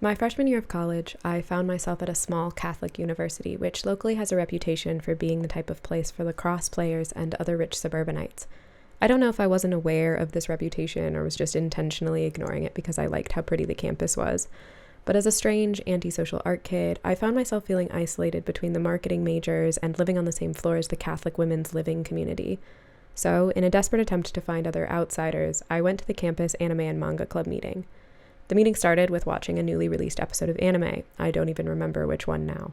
My freshman year of college, I found myself at a small Catholic university, which locally has a reputation for being the type of place for lacrosse players and other rich suburbanites. I don't know if I wasn't aware of this reputation or was just intentionally ignoring it because I liked how pretty the campus was. But as a strange, antisocial art kid, I found myself feeling isolated between the marketing majors and living on the same floor as the Catholic women's living community. So, in a desperate attempt to find other outsiders, I went to the campus anime and manga club meeting. The meeting started with watching a newly released episode of anime. I don't even remember which one now.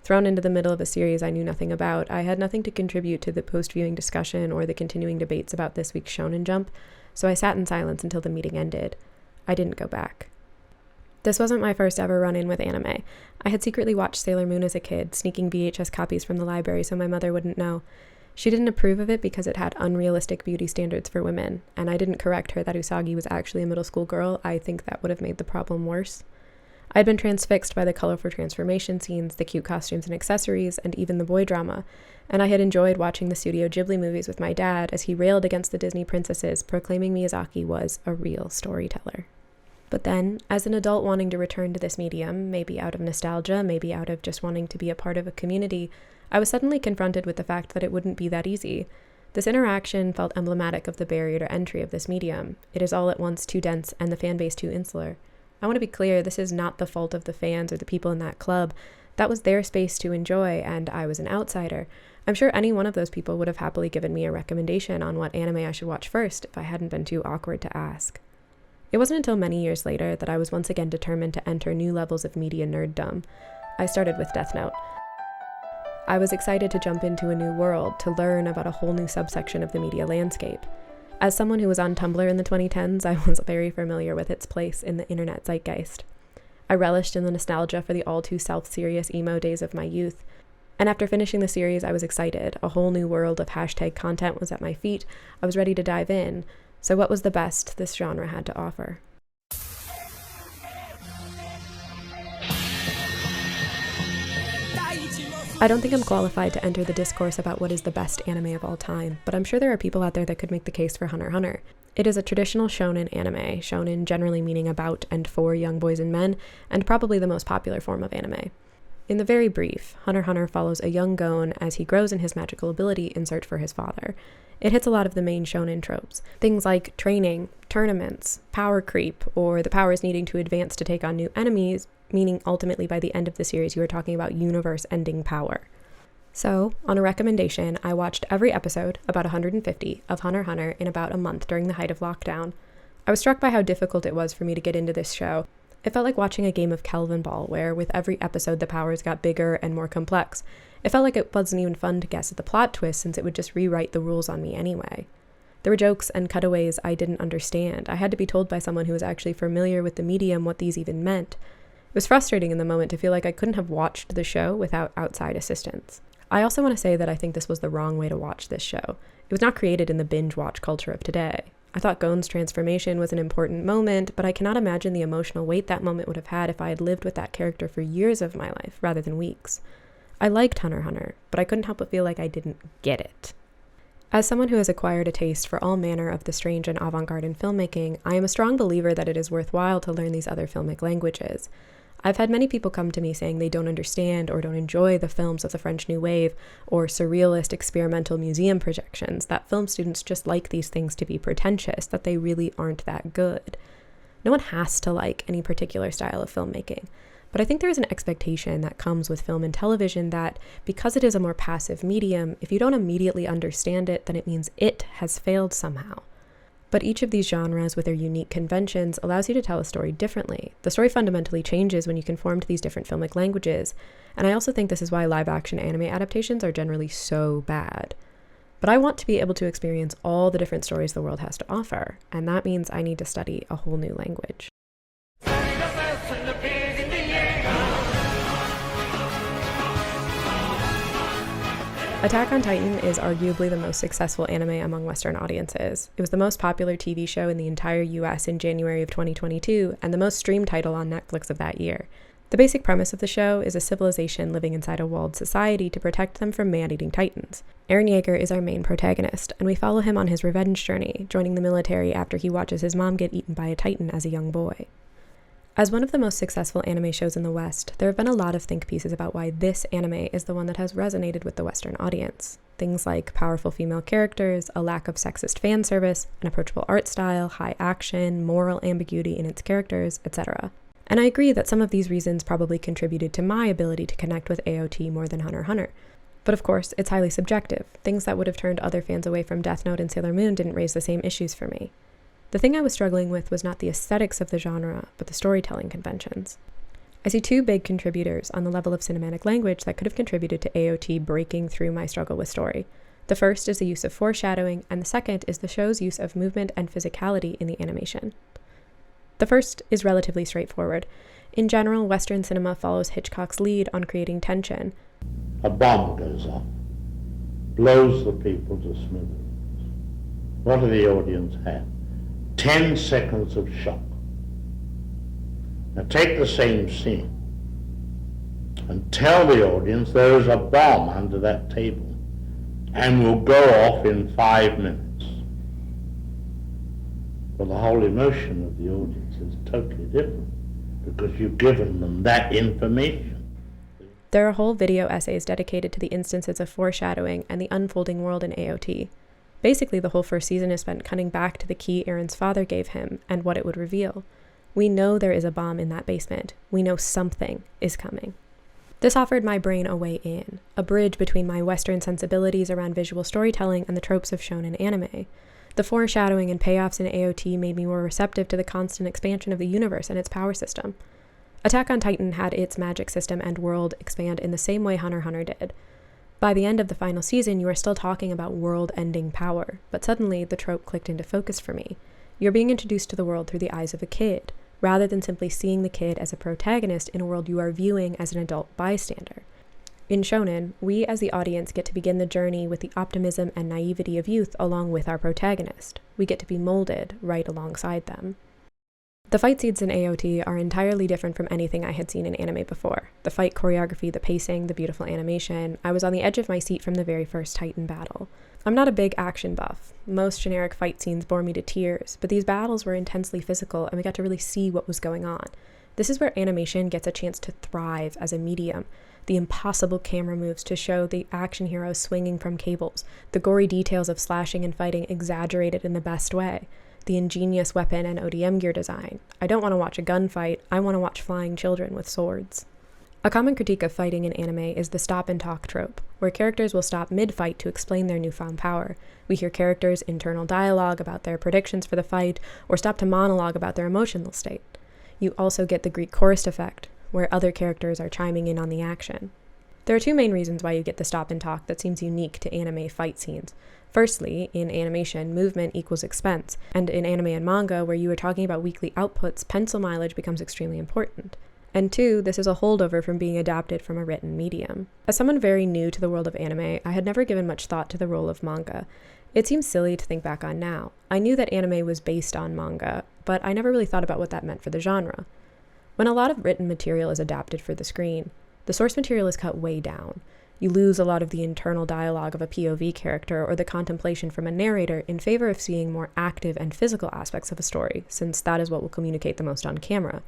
Thrown into the middle of a series I knew nothing about, I had nothing to contribute to the post-viewing discussion or the continuing debates about this week's Shonen Jump, so I sat in silence until the meeting ended. I didn't go back. This wasn't my first ever run-in with anime. I had secretly watched Sailor Moon as a kid, sneaking VHS copies from the library so my mother wouldn't know. She didn't approve of it because it had unrealistic beauty standards for women, and I didn't correct her that Usagi was actually a middle school girl. I think that would have made the problem worse. I'd been transfixed by the colorful transformation scenes, the cute costumes and accessories, and even the boy drama, and I had enjoyed watching the Studio Ghibli movies with my dad as he railed against the Disney princesses, proclaiming Miyazaki was a real storyteller. But then, as an adult wanting to return to this medium, maybe out of nostalgia, maybe out of just wanting to be a part of a community, I was suddenly confronted with the fact that it wouldn't be that easy. This interaction felt emblematic of the barrier to entry of this medium. It is all at once too dense and the fan base too insular. I want to be clear, this is not the fault of the fans or the people in that club. That was their space to enjoy, and I was an outsider. I'm sure any one of those people would have happily given me a recommendation on what anime I should watch first if I hadn't been too awkward to ask. It wasn't until many years later that I was once again determined to enter new levels of media nerddom. I started with Deathnote. I was excited to jump into a new world, to learn about a whole new subsection of the media landscape. As someone who was on Tumblr in the 2010s, I was very familiar with its place in the internet zeitgeist. I relished in the nostalgia for the all-too self-serious emo days of my youth, and after finishing the series, I was excited. A whole new world of hashtag content was at my feet. I was ready to dive in. So what was the best this genre had to offer? I don't think I'm qualified to enter the discourse about what is the best anime of all time, but I'm sure there are people out there that could make the case for HunterXHunter. It is a traditional shonen anime, shonen generally meaning about and for young boys and men, and probably the most popular form of anime. In the very brief, HunterXHunter follows a young Gon as he grows in his magical ability in search for his father. It hits a lot of the main shonen tropes, things like training, tournaments, power creep, or the powers needing to advance to take on new enemies, meaning ultimately by the end of the series you are talking about universe-ending power. So, on a recommendation, I watched every episode, about 150, of HunterXHunter in about a month during the height of lockdown. I was struck by how difficult it was for me to get into this show. It felt like watching a game of Kelvin Ball, where with every episode the powers got bigger and more complex. It felt like it wasn't even fun to guess at the plot twist since it would just rewrite the rules on me anyway. There were jokes and cutaways I didn't understand. I had to be told by someone who was actually familiar with the medium what these even meant. It was frustrating in the moment to feel like I couldn't have watched the show without outside assistance. I also want to say that I think this was the wrong way to watch this show. It was not created in the binge watch culture of today. I thought Gon's transformation was an important moment, but I cannot imagine the emotional weight that moment would have had if I had lived with that character for years of my life rather than weeks. I liked HunterXHunter, but I couldn't help but feel like I didn't get it. As someone who has acquired a taste for all manner of the strange and avant-garde in filmmaking, I am a strong believer that it is worthwhile to learn these other filmic languages. I've had many people come to me saying they don't understand or don't enjoy the films of the French New Wave or surrealist experimental museum projections, that film students just like these things to be pretentious, that they really aren't that good. No one has to like any particular style of filmmaking, but I think there is an expectation that comes with film and television that, because it is a more passive medium, if you don't immediately understand it, then it means it has failed somehow. But each of these genres with their unique conventions allows you to tell a story differently. The story fundamentally changes when you conform to these different filmic languages, and I also think this is why live-action anime adaptations are generally so bad. But I want to be able to experience all the different stories the world has to offer, and that means I need to study a whole new language. Attack on Titan is arguably the most successful anime among Western audiences. It was the most popular TV show in the entire US in January of 2022, and the most streamed title on Netflix of that year. The basic premise of the show is a civilization living inside a walled society to protect them from man-eating titans. Eren Yeager is our main protagonist, and we follow him on his revenge journey, joining the military after he watches his mom get eaten by a titan as a young boy. As one of the most successful anime shows in the West, there have been a lot of think pieces about why this anime is the one that has resonated with the Western audience. Things like powerful female characters, a lack of sexist fan service, an approachable art style, high action, moral ambiguity in its characters, etc. And I agree that some of these reasons probably contributed to my ability to connect with AOT more than HunterXHunter. But of course, it's highly subjective. Things that would have turned other fans away from Deathnote and Sailor Moon didn't raise the same issues for me. The thing I was struggling with was not the aesthetics of the genre, but the storytelling conventions. I see two big contributors on the level of cinematic language that could have contributed to AOT breaking through my struggle with story. The first is the use of foreshadowing, and the second is the show's use of movement and physicality in the animation. The first is relatively straightforward. In general, Western cinema follows Hitchcock's lead on creating tension. A bomb goes off, blows the people to smithereens. What do the audience have? 10 seconds of shock. Now take the same scene and tell the audience there is a bomb under that table and will go off in 5 minutes. Well, the whole emotion of the audience is totally different because you've given them that information. There are whole video essays dedicated to the instances of foreshadowing and the unfolding world in AOT. Basically, the whole first season is spent cutting back to the key Aaron's father gave him and what it would reveal. We know there is a bomb in that basement. We know something is coming. This offered my brain a way in, a bridge between my Western sensibilities around visual storytelling and the tropes of shonen anime. The foreshadowing and payoffs in AOT made me more receptive to the constant expansion of the universe and its power system. Attack on Titan had its magic system and world expand in the same way HunterXHunter did. By the end of the final season, you are still talking about world-ending power, but suddenly the trope clicked into focus for me. You're being introduced to the world through the eyes of a kid, rather than simply seeing the kid as a protagonist in a world you are viewing as an adult bystander. In shonen, we as the audience get to begin the journey with the optimism and naivety of youth along with our protagonist. We get to be molded right alongside them. The fight scenes in AOT are entirely different from anything I had seen in anime before. The fight choreography, the pacing, the beautiful animation. I was on the edge of my seat from the very first Titan battle. I'm not a big action buff. Most generic fight scenes bore me to tears, but these battles were intensely physical and we got to really see what was going on. This is where animation gets a chance to thrive as a medium. The impossible camera moves to show the action heroes swinging from cables, the gory details of slashing and fighting exaggerated in the best way, the ingenious weapon and ODM gear design. I don't want to watch a gunfight, I want to watch flying children with swords. A common critique of fighting in anime is the stop and talk trope, where characters will stop mid-fight to explain their newfound power. We hear characters' internal dialogue about their predictions for the fight, or stop to monologue about their emotional state. You also get the Greek chorus effect, where other characters are chiming in on the action. There are two main reasons why you get the stop and talk that seems unique to anime fight scenes. Firstly, in animation, movement equals expense, and in anime and manga, where you are talking about weekly outputs, pencil mileage becomes extremely important. And two, this is a holdover from being adapted from a written medium. As someone very new to the world of anime, I had never given much thought to the role of manga. It seems silly to think back on now. I knew that anime was based on manga, but I never really thought about what that meant for the genre. When a lot of written material is adapted for the screen, the source material is cut way down. You lose a lot of the internal dialogue of a POV character or the contemplation from a narrator in favor of seeing more active and physical aspects of a story, since that is what will communicate the most on camera.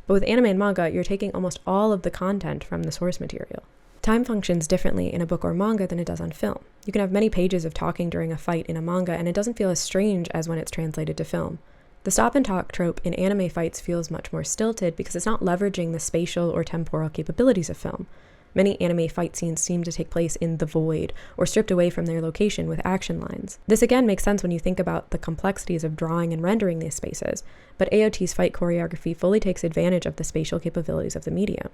But with anime and manga, you're taking almost all of the content from the source material. Time functions differently in a book or manga than it does on film. You can have many pages of talking during a fight in a manga, and it doesn't feel as strange as when it's translated to film. The stop and talk trope in anime fights feels much more stilted because it's not leveraging the spatial or temporal capabilities of film. Many anime fight scenes seem to take place in the void, or stripped away from their location with action lines. This again makes sense when you think about the complexities of drawing and rendering these spaces, but AOT's fight choreography fully takes advantage of the spatial capabilities of the medium.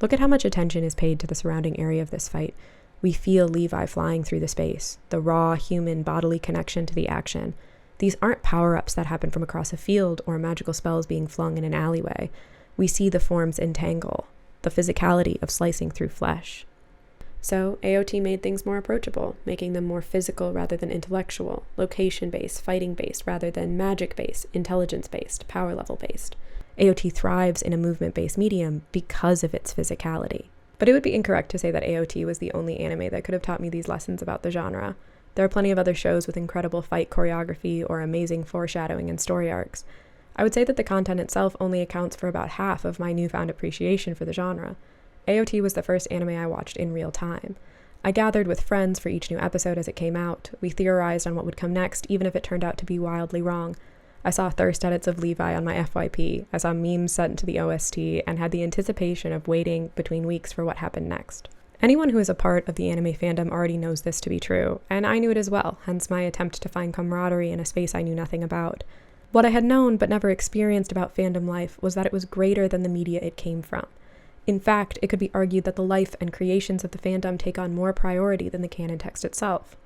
Look at how much attention is paid to the surrounding area of this fight. We feel Levi flying through the space, the raw, human, bodily connection to the action. These aren't power-ups that happen from across a field or magical spells being flung in an alleyway. We see the forms entangle, the physicality of slicing through flesh. So, AOT made things more approachable, making them more physical rather than intellectual, location-based, fighting-based rather than magic-based, intelligence-based, power-level-based. AOT thrives in a movement-based medium because of its physicality. But it would be incorrect to say that AOT was the only anime that could have taught me these lessons about the genre. There are plenty of other shows with incredible fight choreography or amazing foreshadowing and story arcs. I would say that the content itself only accounts for about half of my newfound appreciation for the genre. AOT was the first anime I watched in real time. I gathered with friends for each new episode as it came out. We theorized on what would come next, even if it turned out to be wildly wrong. I saw thirst edits of Levi on my FYP, I saw memes set into the OST, and had the anticipation of waiting between weeks for what happened next. Anyone who is a part of the anime fandom already knows this to be true, and I knew it as well, hence my attempt to find camaraderie in a space I knew nothing about. What I had known but never experienced about fandom life was that it was greater than the media it came from. In fact, it could be argued that the life and creations of the fandom take on more priority than the canon text itself.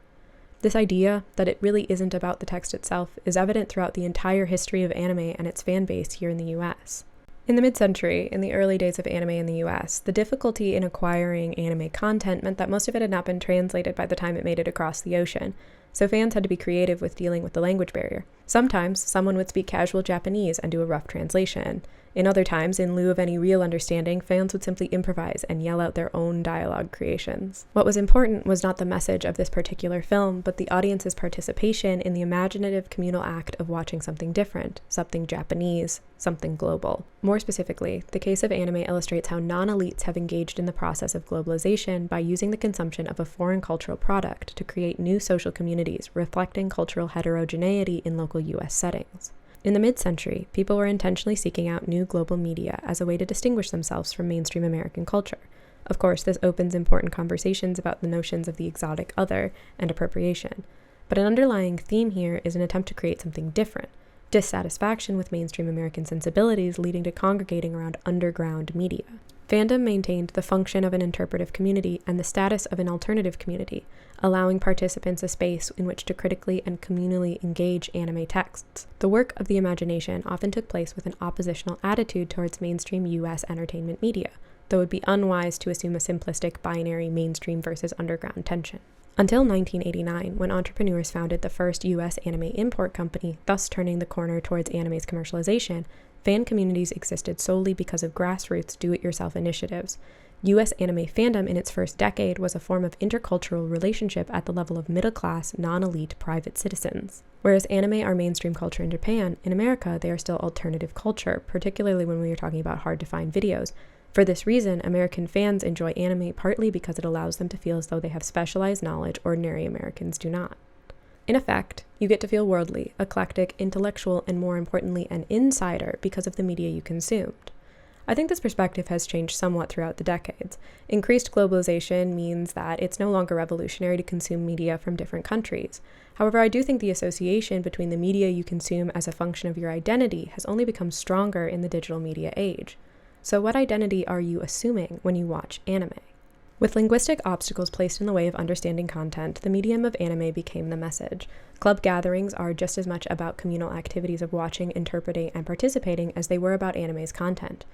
This idea that it really isn't about the text itself is evident throughout the entire history of anime and its fan base here in the US. In the mid-century, in the early days of anime in the US, the difficulty in acquiring anime content meant that most of it had not been translated by the time it made it across the ocean, so fans had to be creative with dealing with the language barrier. Sometimes, someone would speak casual Japanese and do a rough translation. In other times, in lieu of any real understanding, fans would simply improvise and yell out their own dialogue creations. What was important was not the message of this particular film, but the audience's participation in the imaginative communal act of watching something different, something Japanese, something global. More specifically, the case of anime illustrates how non-elites have engaged in the process of globalization by using the consumption of a foreign cultural product to create new social communities reflecting cultural heterogeneity in local US settings. In the mid-century, people were intentionally seeking out new global media as a way to distinguish themselves from mainstream American culture. Of course, this opens important conversations about the notions of the exotic other and appropriation. But an underlying theme here is an attempt to create something different, dissatisfaction with mainstream American sensibilities leading to congregating around underground media. Fandom maintained the function of an interpretive community and the status of an alternative community, allowing participants a space in which to critically and communally engage anime texts. The work of the imagination often took place with an oppositional attitude towards mainstream US entertainment media, though it would be unwise to assume a simplistic binary mainstream versus underground tension. Until 1989, when entrepreneurs founded the first US anime import company, thus turning the corner towards anime's commercialization, fan communities existed solely because of grassroots do-it-yourself initiatives. US anime fandom in its first decade was a form of intercultural relationship at the level of middle-class, non-elite private citizens. Whereas anime are mainstream culture in Japan, in America they are still alternative culture, particularly when we are talking about hard-to-find videos. For this reason, American fans enjoy anime partly because it allows them to feel as though they have specialized knowledge ordinary Americans do not. In effect, you get to feel worldly, eclectic, intellectual, and more importantly, an insider because of the media you consumed. I think this perspective has changed somewhat throughout the decades. Increased globalization means that it's no longer revolutionary to consume media from different countries. However, I do think the association between the media you consume as a function of your identity has only become stronger in the digital media age. So what identity are you assuming when you watch anime? With linguistic obstacles placed in the way of understanding content, the medium of anime became the message. Club gatherings are just as much about communal activities of watching, interpreting, and participating as they were about anime's content.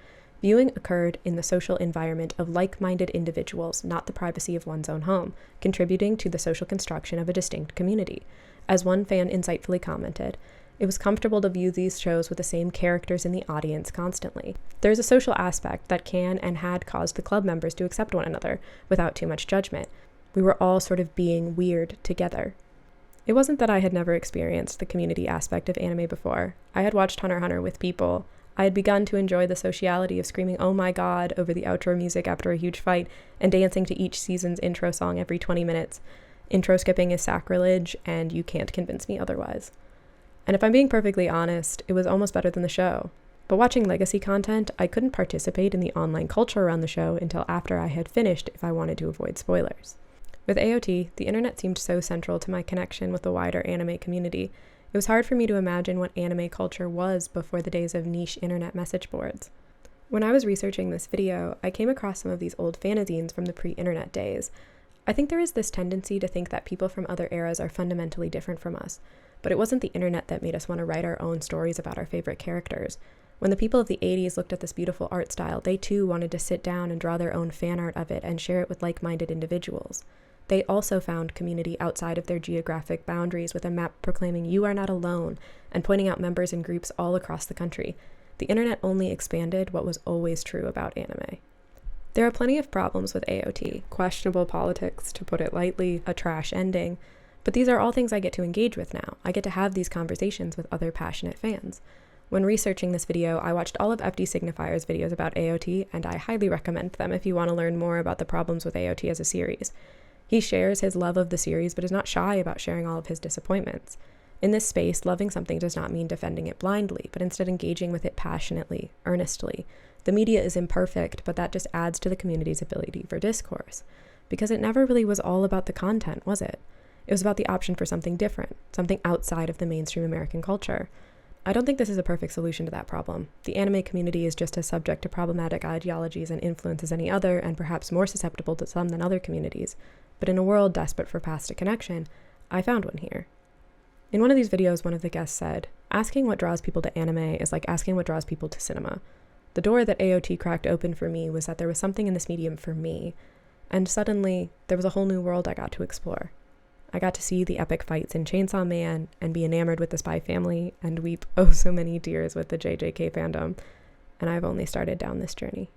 Viewing occurred in the social environment of like-minded individuals, not the privacy of one's own home, contributing to the social construction of a distinct community. As one fan insightfully commented, it was comfortable to view these shows with the same characters in the audience constantly. There's a social aspect that can and had caused the club members to accept one another without too much judgment. We were all sort of being weird together. It wasn't that I had never experienced the community aspect of anime before. I had watched HunterXHunter with people. I had begun to enjoy the sociality of screaming "oh my god" over the outro music after a huge fight and dancing to each season's intro song every 20 minutes. Intro skipping is sacrilege, and you can't convince me otherwise. And if I'm being perfectly honest, it was almost better than the show. But watching legacy content, I couldn't participate in the online culture around the show until after I had finished if I wanted to avoid spoilers. With AOT, the internet seemed so central to my connection with the wider anime community. It was hard for me to imagine what anime culture was before the days of niche internet message boards. When I was researching this video, I came across some of these old fanzines from the pre-internet days. I think there is this tendency to think that people from other eras are fundamentally different from us. But it wasn't the internet that made us want to write our own stories about our favorite characters. When the people of the 80s looked at this beautiful art style, they too wanted to sit down and draw their own fan art of it and share it with like-minded individuals. They also found community outside of their geographic boundaries with a map proclaiming "you are not alone" and pointing out members in groups all across the country. The internet only expanded what was always true about anime. There are plenty of problems with AOT, questionable politics, to put it lightly, a trash ending, but these are all things I get to engage with now. I get to have these conversations with other passionate fans. When researching this video, I watched all of FD Signifier's videos about AOT, and I highly recommend them if you want to learn more about the problems with AOT as a series. He shares his love of the series, but is not shy about sharing all of his disappointments. In this space, loving something does not mean defending it blindly, but instead engaging with it passionately, earnestly. The media is imperfect, but that just adds to the community's ability for discourse. Because it never really was all about the content, was it? It was about the option for something different, something outside of the mainstream American culture. I don't think this is a perfect solution to that problem. The anime community is just as subject to problematic ideologies and influence as any other, and perhaps more susceptible to some than other communities. But in a world desperate for paths to connection, I found one here. In one of these videos, one of the guests said, "Asking what draws people to anime is like asking what draws people to cinema." The door that AOT cracked open for me was that there was something in this medium for me, and suddenly there was a whole new world I got to explore. I got to see the epic fights in Chainsaw Man and be enamored with the Spy Family and weep oh so many tears with the JJK fandom, and I've only started down this journey.